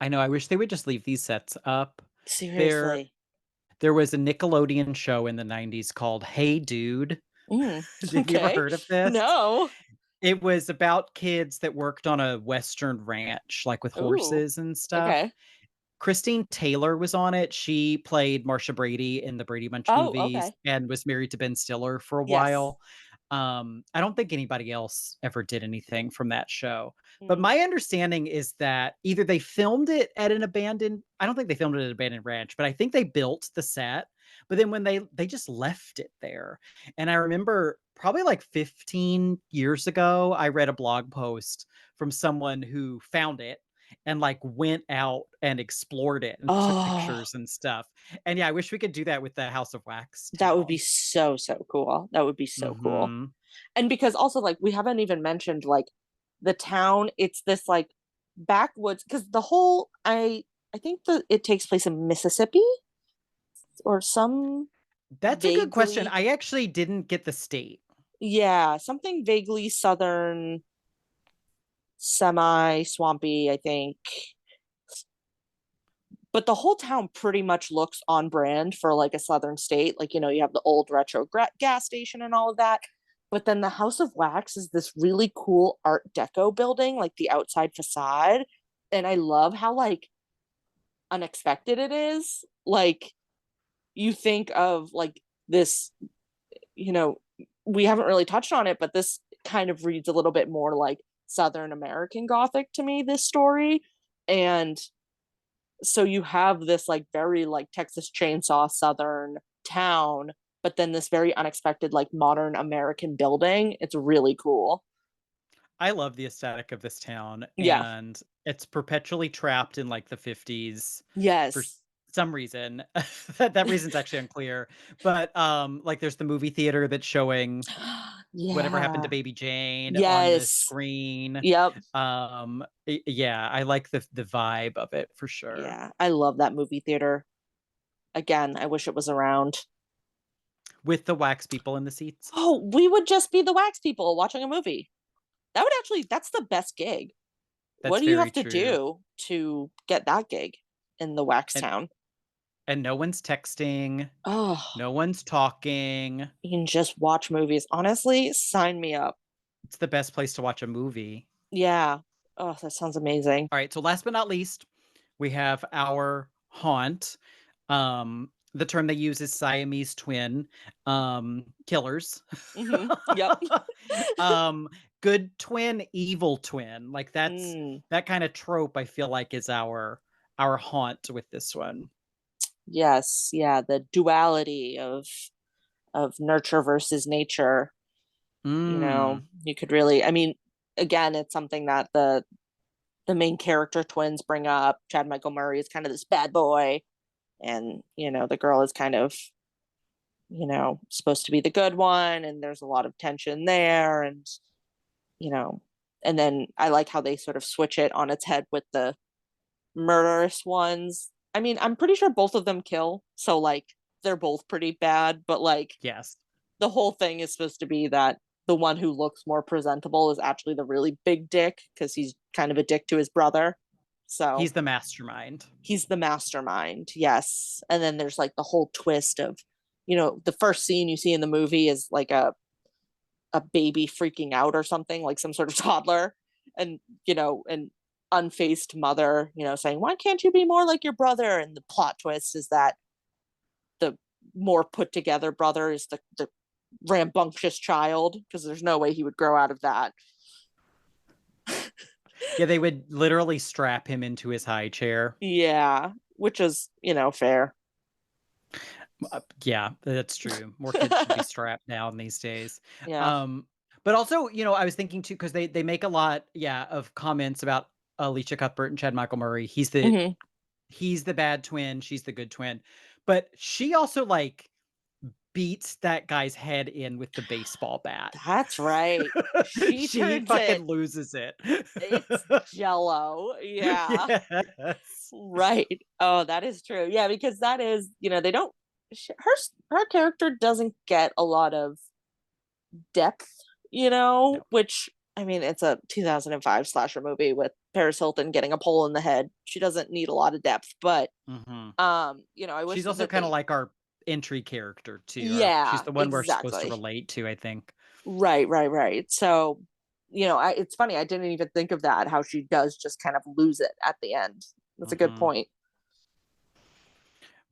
I know, I wish they would just leave these sets up. There Seriously. there was a Nickelodeon show in the '90s called Hey Dude. Mm, Have you ever okay. heard of this? No. It was about kids that worked on a Western ranch, like, with Ooh, horses and stuff. okay. Christine Taylor was on it. She played Marsha Brady in the Brady Bunch Oh, movies okay. and was married to Ben Stiller for a Yes. while. I don't think anybody else ever did anything from that show. But Mm. my understanding is that either they filmed it at an abandoned I don't think they filmed it at an abandoned ranch, but I think they built the set. But then when they just left it there. And I remember probably like 15 years ago, I read a blog post from someone who found it and, like, went out and explored it and took Oh, pictures and stuff. And yeah, I wish we could do that with the House of Wax that would be town. so, so cool. That would be so cool. Mhm. And because also, like, we haven't even mentioned, like, the town, it's this, like, backwoods, because the whole I think that it takes place in Mississippi or some That's a good question. vaguely, I actually didn't get the state. yeah, something vaguely southern, semi-swampy, I think. But the whole town pretty much looks on brand for, like, a southern state. Like, you have the old retro gas station and all of that. But then the House of Wax is this really cool Art Deco building, like the outside facade. And I love how, like, unexpected it is. Like, you think of, like, this, you know, we haven't really touched on it, but this kind of reads a little bit more like Southern American Gothic to me, this story. And so you have this, like, very, like, Texas Chainsaw Southern town, but then this very unexpected, like, modern American building. It's really cool. I love the aesthetic of this town, Yeah. and it's perpetually trapped in, like, the '50s for Yes. some reason. That reason's actually unclear, but, like, there's the movie theater that's showing Whatever Happened to Yeah. Baby Jane on the Yes. screen. Yep. Yeah, I like the vibe of it for sure. Yeah. I love that movie theater. Again, I wish it was around. With the wax people in the seats. Oh, we would just be the wax people watching a movie. That's the best gig. What That's do you very have to true. do to get that gig in the wax And town? And no one's texting, Oh, no one's talking. you can just watch movies. Honestly, sign me up. It's the best place to watch a movie. Yeah. Oh, that sounds amazing. All right, so last but not least, we have our haunt. The term they use is Siamese twin killers. Yep. Good twin, evil twin. Like that's Mm, that kind of trope I feel like is our haunt with this one. yes. Yeah. The duality of nurture versus nature. Mm, You could really, I mean, again, it's something that the main character twins bring up. Chad Michael Murray is kind of this bad boy, and the girl is kind of supposed to be the good one, and there's a lot of tension there, and you know and then I like how they sort of switch it on its head with the murderous ones. I mean, I'm pretty sure both of them kill, so like they're both pretty bad, but like yes. the whole thing is supposed to be that the one who looks more presentable is actually the really big dick because he's kind of a dick to his brother. So He's the mastermind. he's the mastermind, yes. And then there's like the whole twist of, the first scene you see in the movie is like a baby freaking out or something, like some sort of toddler, and an unfazed mother, saying, "Why can't you be more like your brother?" And the plot twist is that the more put together brother is the rambunctious child, because there's no way he would grow out of that. Yeah, they would literally strap him into his high chair. Yeah, which is, fair. Yeah, that's true. More kids should be strapped down these days. Yeah. But also, I was thinking too, because they make a lot, of comments about Elisha Cuthbert and Chad Michael Murray. He's Mhm. the bad twin, she's the good twin. But she also like beats that guy's head in with the baseball bat. That's right. She turns fucking it. loses it. It's jello. Yeah. Yes. Right. Oh, that is true. Yeah, because that is, they don't her character doesn't get a lot of depth, No. which, I mean, it's a 2005 slasher movie with Paris Hilton getting a pole in the head. She doesn't need a lot of depth, but Mhm. I wish She's also that kind of they. like our entry character too. She's Yeah, the one we're supposed to exactly. relate to, I think. Right. So, it's funny. I didn't even think of that, how she does just kind of lose it at the end. That's a good Mhm. point.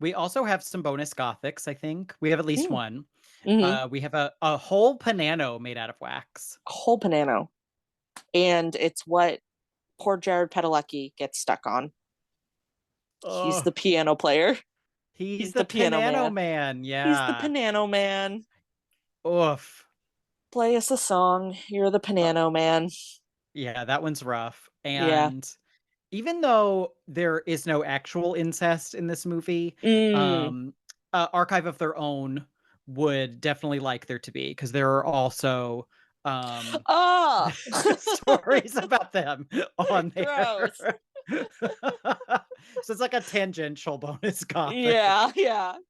We also have some bonus gothics, I think. We have at least Mm. one. Mm-hmm. We have a whole panano made out of wax. A whole panano. And it's what poor Jared Padalecki gets stuck on. He's Oh, the piano player. he's the the piano panano man. man. He's the Yeah. panano man. Oof. Play us a song. You're the panano man. Yeah, that one's rough. Yeah. And even though there is no actual incest in this movie, Mm. Archive of Their Own would definitely like there to be, because there are also Oh, stories about them on there. gross. So it's like a tangential bonus gothic. Yeah.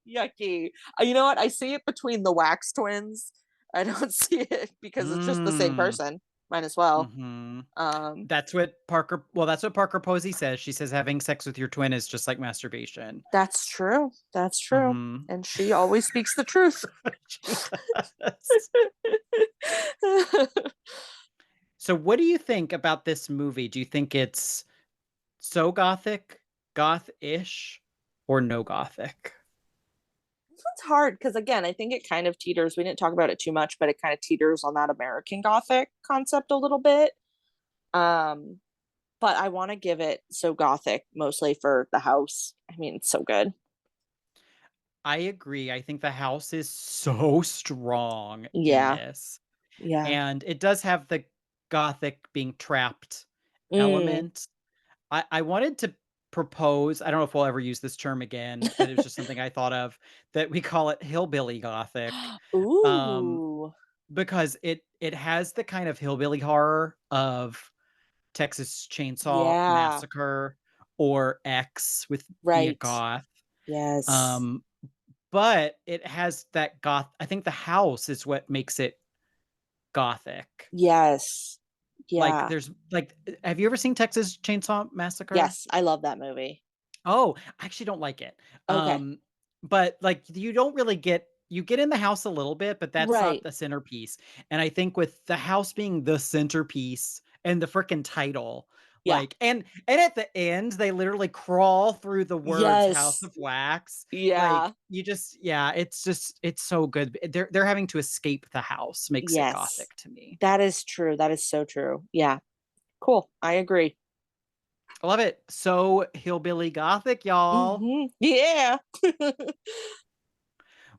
Yucky. You know what? I see it between the Wax twins. I don't see it because it's just the same person. Might as well. Mhm. Um, That's what Parker Posey says. She says having sex with your twin is just like masturbation. that's true. That's true. Mhm. And she always speaks the truth. She does. So what do you think about this movie? Do you think it's so gothic, goth-ish, or no gothic? This one's hard because, again, I think it kind of teeters. We didn't talk about it too much, but it kind of teeters on that American Gothic concept a little bit. But I want to give it so gothic, mostly for the house. I mean, it's so good. I agree. I think the house is so strong in Yeah. this. Yeah. And it does have the gothic being trapped element. I wanted to propose, I don't know if we'll ever use this term again, but it was just something I thought of, that we call it hillbilly gothic. Ooh. Because it has the kind of hillbilly horror of Texas Chainsaw Yeah. Massacre or X with Mia Right. Goth. Yes. But it has that goth. I think the house is what makes it gothic. Yes. Like Yeah. there's like, have you ever seen Texas Chainsaw Massacre? Yes. I love that movie. Oh, I actually don't like it. Okay. But like you don't really you get in the house a little bit, but that's not Right. the centerpiece. And I think with the house being the centerpiece and the freaking title, Yeah. like and at the end they literally crawl through the words House Yes. of Wax. Like Yeah. you just yeah, it's so good. They're having to escape the house makes it Yes. gothic to me. That is true. That is so true. Yeah. Cool. I agree. I love it. So hillbilly gothic, y'all. Yeah.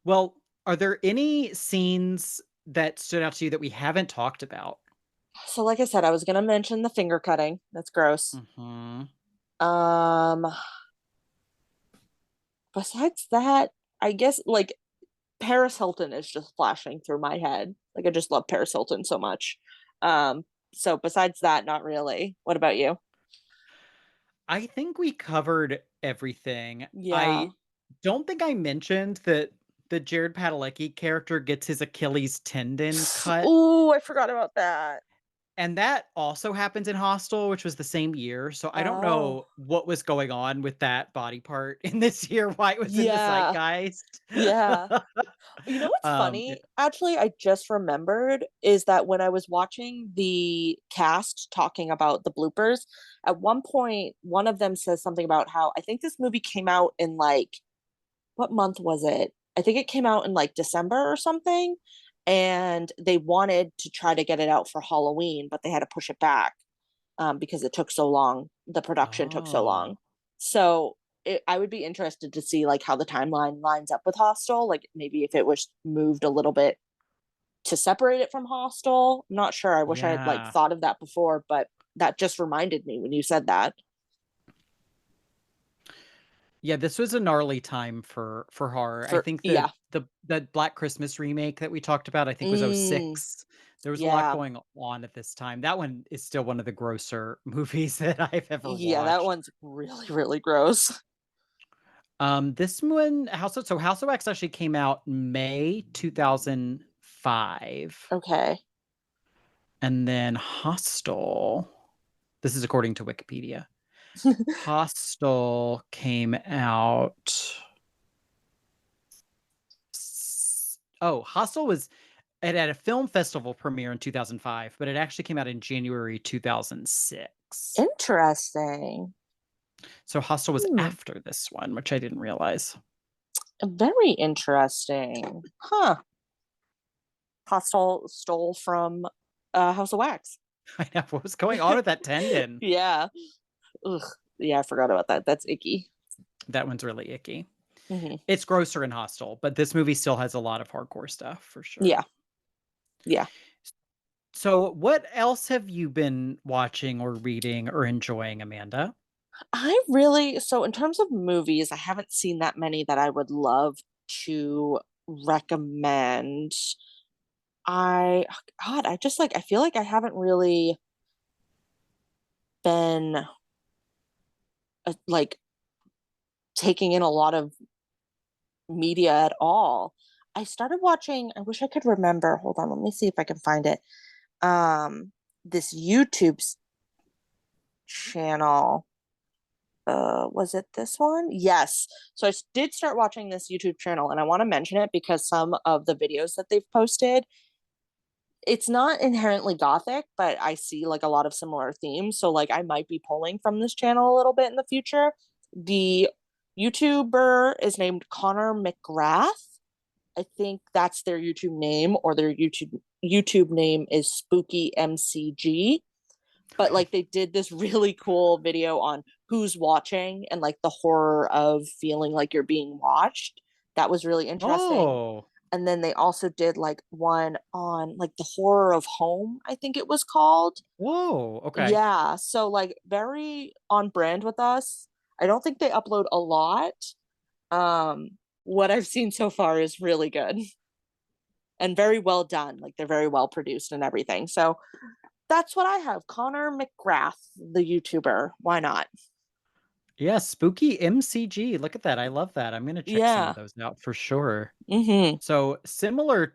Well, are there any scenes that stood out to you that we haven't talked about? So like I said, I was gonna mention the finger cutting. That's gross. Mhm. Um, besides that, I guess like Paris Hilton is just flashing through my head. Like I just love Paris Hilton so much. So besides that, not really. What about you? I think we covered everything. Yeah. I don't think I mentioned that the Jared Padalecki character gets his Achilles tendon cut, Oh, I forgot about that. and that also happens in Hostel, which was the same year, so I don't Oh, know what was going on with that body part in this year, why it was in the yeah. zeitgeist. Yeah. You know what's Yeah. funny? Actually, I just remembered is that when I was watching the cast talking about the bloopers, at one point, one of them says something about how I think this movie came out in like, what month was it? I think it came out in like December or something. And they wanted to try to get it out for Halloween, but they had to push it back because it took so long. The production took so Oh. long. So I would be interested to see like how the timeline lines up with Hostel. Like maybe if it was moved a little bit to separate it from Hostel. I'm not sure. I wish I had like Yeah. thought of that before, but that just reminded me when you said that. Yeah, this was a gnarly time for horror. I For think that yeah. the Black Christmas remake that we talked about, I think was Mm, '06. There was a lot yeah. going on at this time. That one is still one of the grosser movies that I've ever Yeah, that watched. one's really, really gross. This one, House of Wax actually came out May 2005, Okay. and then Hostel. This is according to Wikipedia. Hostel came out. Hostel was it had a film festival premiere in 2005, but it actually came out in January 2006. Interesting. So Hostel was Hmm. after this one, which I didn't realize. Very interesting. Huh. Hostel stole from House of Wax. I know what was going on with that tendon. Yeah. Ugh. Yeah, I forgot about that. That's icky. That one's really icky. Hmm. It's grosser in Hostel, but this movie still has a lot of hardcore stuff for sure. Yeah. Yeah. So, what else have you been watching or reading or enjoying, Amanda? So in terms of movies, I haven't seen that many that I would love to recommend. God, I just like, I feel like I haven't really been like taking in a lot of media at all. I started watching, I wish I could remember. Hold on, let me see if I can find it. This channel. Was it this one? Yes. So I did start watching this YouTube channel and I want to mention it because some of the videos that they've posted, it's not inherently gothic, but I see like a lot of similar themes. So like I might be pulling from this channel a little bit in the future. The YouTuber is named Connor McGrath. I think that's their YouTube name, or their YouTube name is Spooky MCG. But like they did this really cool video on who's watching and like the horror of feeling like you're being watched. That was really interesting. Oh, And then they also did like one on like the horror of home, I think it was called. whoa, okay. Yeah, so like very on brand with us. I don't think they upload a lot. What I've seen so far is really good and very well done. Like they're very well produced and everything. So that's what I have. Connor McGrath, the YouTuber. Why not? Yeah, spooky MCG. Look at that. I love that. I'm gonna check some of Yeah. those out for sure. Mm-hmm. So similar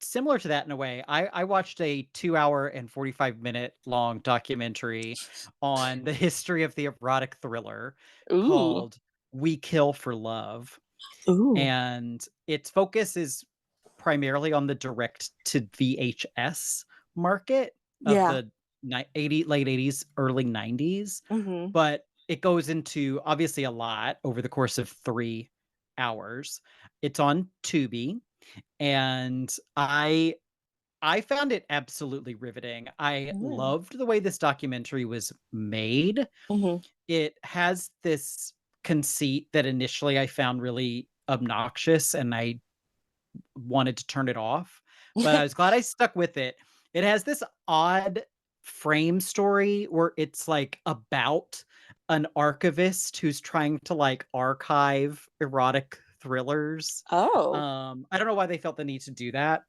to that in a way. I watched a 2 hour and 45-minute long documentary on the history of the erotic thriller Ooh. called We Kill for Love. Ooh. And its focus is primarily on the direct to VHS market of Yeah. the late 80s, early 90s. Mm-hmm. But it goes into obviously a lot over the course of 3 hours. It's on Tubi, and I found it absolutely riveting. I Mm. loved the way this documentary was made. Mm-hmm. It has this conceit that initially I found really obnoxious, and I wanted to turn it off, but I was glad I stuck with it. It has this odd frame story where it's like about an archivist who's trying to like archive erotic thrillers. Oh. I don't know why they felt the need to do that.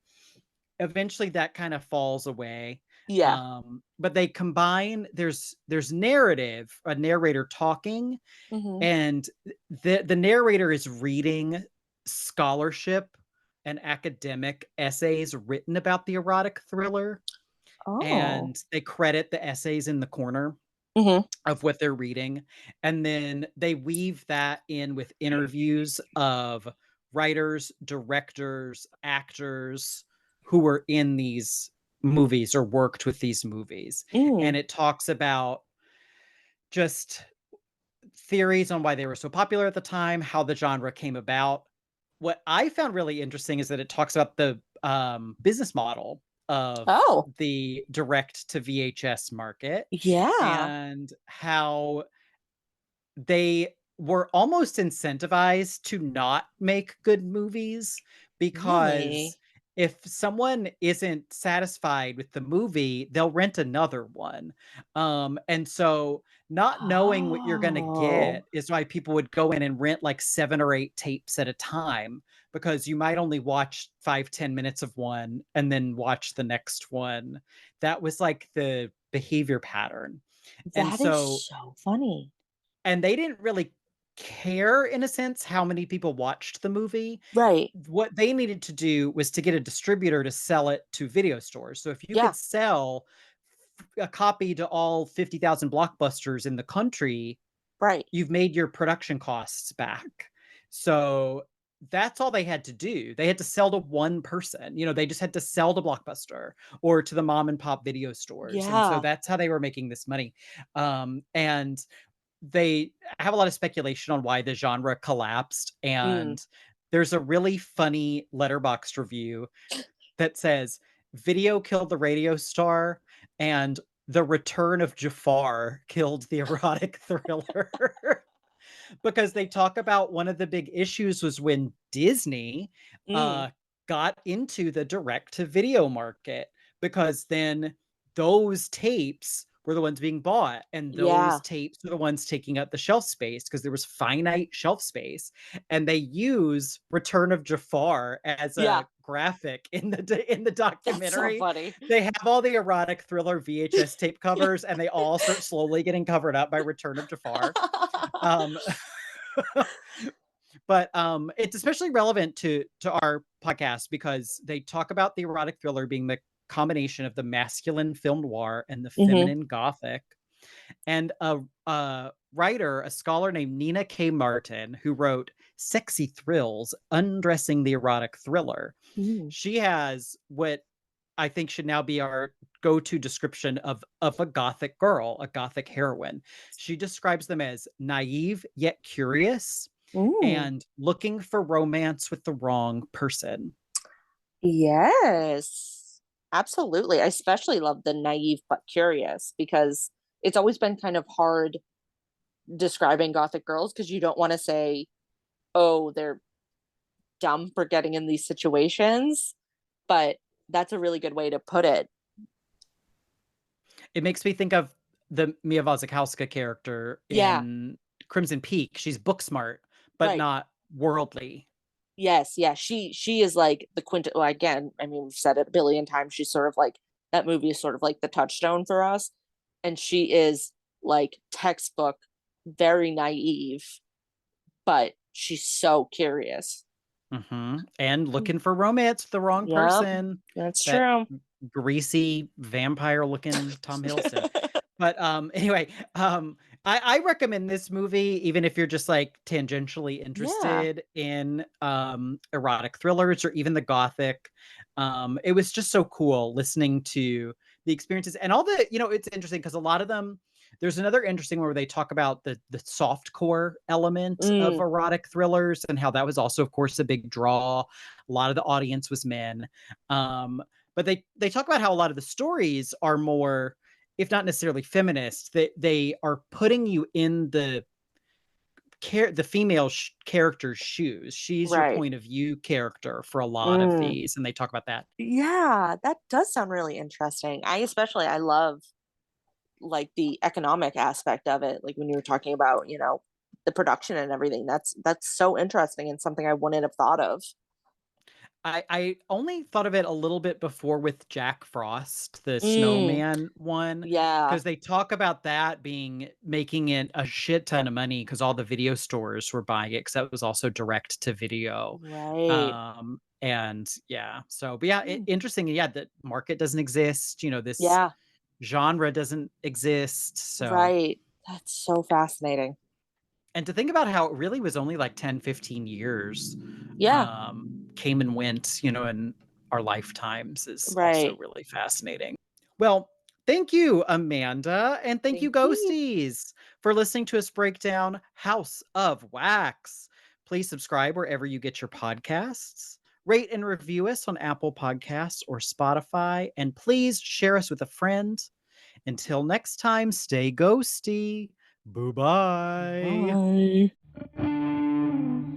Eventually that kind of falls away. Yeah. But they combine there's narrative, a narrator talking, Mm-hmm. and the narrator is reading scholarship and academic essays written about the erotic thriller, Oh. and they credit the essays in the corner Mm-hmm. of what they're reading, and then they weave that in with interviews of writers, directors, actors who were in these movies or worked with these movies. Mm. And it talks about just theories on why they were so popular at the time, how the genre came about. What I found really interesting is that it talks about the business model of Oh. the direct to VHS market, Yeah. and how they were almost incentivized to not make good movies, because Really? if someone isn't satisfied with the movie, they'll rent another one. And so not knowing what you're going to Oh. get is why people would go in and rent like 7 or 8 tapes at a time, because you might only watch 5-10 minutes of one and then watch the next one. That was like the behavior pattern. And That is so, so funny. and they didn't really care, in a sense, how many people watched the movie. Right. What they needed to do was to get a distributor to sell it to video stores. So if you Yeah. could sell a copy to all 50,000 blockbusters in the country, Right. you've made your production costs back. So that's all they had to do. They had to sell to one person. They just had to sell to Blockbuster or to the mom and pop video stores. And so Yeah. that's how they were making this money. And they have a lot of speculation on why the genre collapsed. Mm. And there's a really funny Letterboxd review that says video killed the radio star, and the return of Jafar killed the erotic thriller. Because they talk about one of the big issues was when Disney Mm. got into the direct to video market, because then those tapes were the ones being bought, and those Yeah. tapes were the ones taking up the shelf space because there was finite shelf space. And they use Return of Jafar as Yeah. a graphic in the That's so documentary. funny. They have all the erotic thriller VHS tape covers, and they all start slowly getting covered up by Return of Jafar. Um, but it's especially relevant to our podcast because they talk about the erotic thriller being the combination of the masculine film noir and the Mm-hmm. feminine gothic. And a writer, a scholar named Nina K. Martin, who wrote Sexy Thrills, Undressing the Erotic Thriller. Mm. She has what I think should now be our go-to description of a gothic girl, a gothic heroine. She describes them as naive yet curious, Mm. and looking for romance with the wrong person. Yes, absolutely. I especially love the naive but curious, because it's always been kind of hard describing gothic girls, because you don't want to say, oh, they're dumb for getting in these situations, but that's a really good way to put it. It makes me think of the Mia Wasikowska character Yeah. in Crimson Peak. She's book smart, but Right. not worldly. Yes, yeah. She is like the well, again, I mean, we've said it a billion times. She's sort of like, that movie is sort of like the touchstone for us. And she is like textbook, very naive, but she's so curious. And looking for romance with the wrong Yep, person. that's That true. greasy vampire looking Tom Hiddleston. But anyway, I recommend this movie, even if you're just like tangentially Yeah. interested in erotic thrillers or even the gothic. It was just so cool listening to the experiences and all the, it's interesting because a lot of them, there's another interesting one where they talk about the soft core element of Mm, erotic thrillers and how that was also, of course, a big draw. A lot of the audience was men. But they talk about how a lot of the stories are more, if not necessarily feminist, they are putting you in the female character's shoes. She's your right. point of view character for a lot of Mm. these, and they talk about that. Yeah, that does sound really interesting. I love like the economic aspect of it. Like when you were talking about, the production and everything. That's so interesting and something I wouldn't have thought of. I only thought of it a little bit before with Jack Frost, the Mm, snowman one, yeah, because they talk about that making it a shit ton of money because all the video stores were buying it because that was also direct to video. right. And yeah, so but yeah, Mm, interesting. Yeah, the market doesn't exist. This yeah, genre doesn't exist. So, right. That's so fascinating. and to think about how it really was only like 10, 15 years Yeah, came and went, in our lifetimes is also right. really fascinating. Well, thank you, Amanda, and thank you, Thank you. Ghosties, for listening to us break down House of Wax. Please subscribe wherever you get your podcasts. Rate and review us on Apple Podcasts or Spotify, and please share us with a friend. Until next time, stay ghosty. Bye bye. Bye.